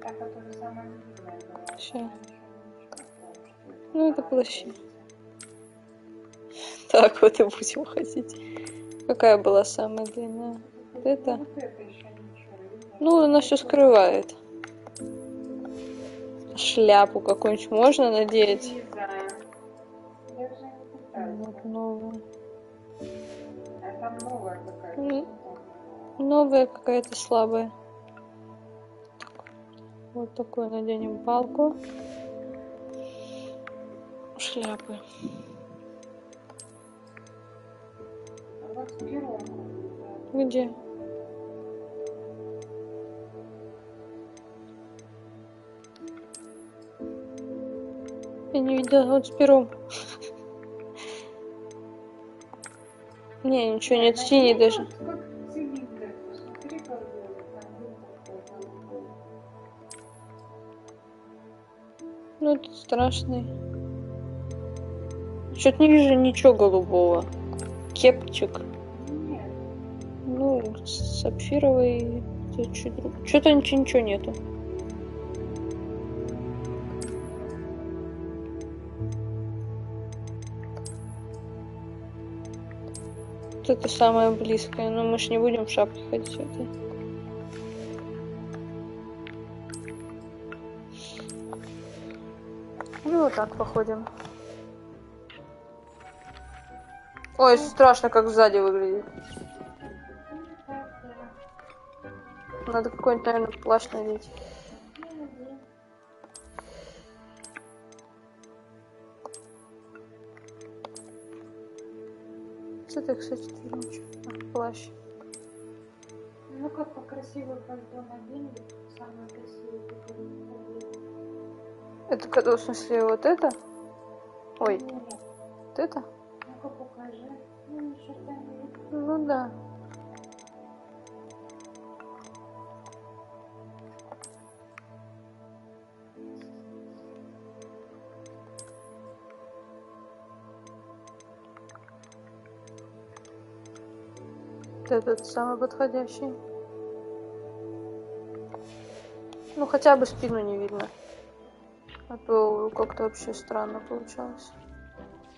Та, которая самая длинная была. Все. Ну это плащи. Так вот и будем ходить. Какая была самая длинная? Вот это? Ну, она все скрывает. Шляпу какую-нибудь можно надеть? Вот новая. А там новая какая-то. Новая какая-то слабая. Вот такую наденем палку. Шляпы. Где? Я не видела, вот с пером. Не, ничего нет, синий даже. Ну, это страшный. Что-то не вижу ничего голубого. Кепчик. Ну, сапфировый. Что-то ничего нету. Вот это самое близкое. Но мы ж не будем в шапке ходить. Это. Ну вот так походим. Ой, страшно, как сзади выглядит. Надо какой-нибудь, наверное, плащ надеть. Что ты, кстати, плащ? Ну как покрасивый пальто надень, самое красивое, которое это когда, в смысле, вот это? Ой, нет. Вот это? Ну-ка покажи. Ну, ни черта не видно. Ну да. Этот самый подходящий. Ну хотя бы спину не видно. А то как-то вообще странно получалось.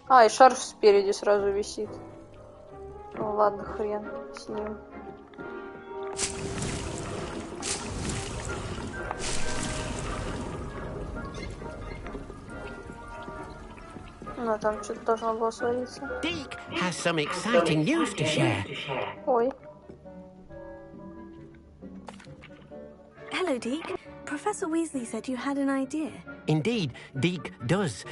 А, и шарф спереди сразу висит. Ну ладно, хрен с ним. Ну, там что-то должно было свалиться. Deek has some exciting news to share. Ой. Hello, Deke. Professor Weasley said you had an idea. Indeed, Deek does.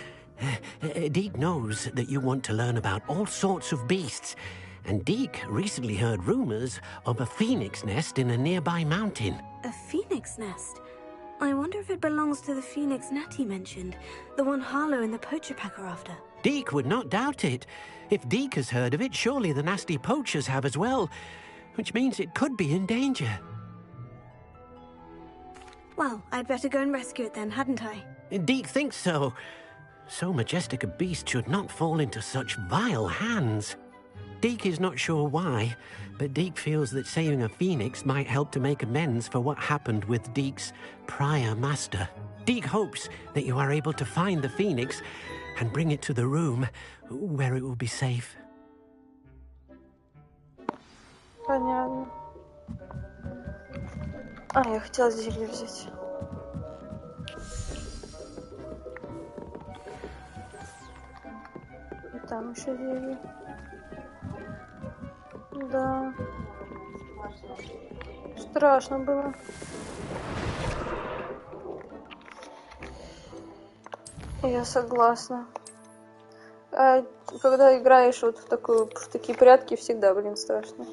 Deek knows that you want to learn about all sorts of beasts, and Deek recently heard rumors of a phoenix nest in a nearby mountain. A phoenix nest? I wonder if it belongs to the phoenix Natty mentioned, the one Harlow and the poacher pack are after. Deek would not doubt it. If Deek has heard of it, surely the nasty poachers have as well, which means it could be in danger. Well, I'd better go and rescue it then, hadn't I? Deek thinks so. So majestic a beast should not fall into such vile hands. Deek is not sure why, but Deek feels that saving a phoenix might help to make amends for what happened with Deek's prior master. Deek hopes that you are able to find the phoenix and bring it to the room where it will be safe. Понятно. А, я хотела зелье взять. И там еще зелье. Да. Страшно было. Я согласна. А когда играешь вот в такие прятки, всегда, блин, страшно.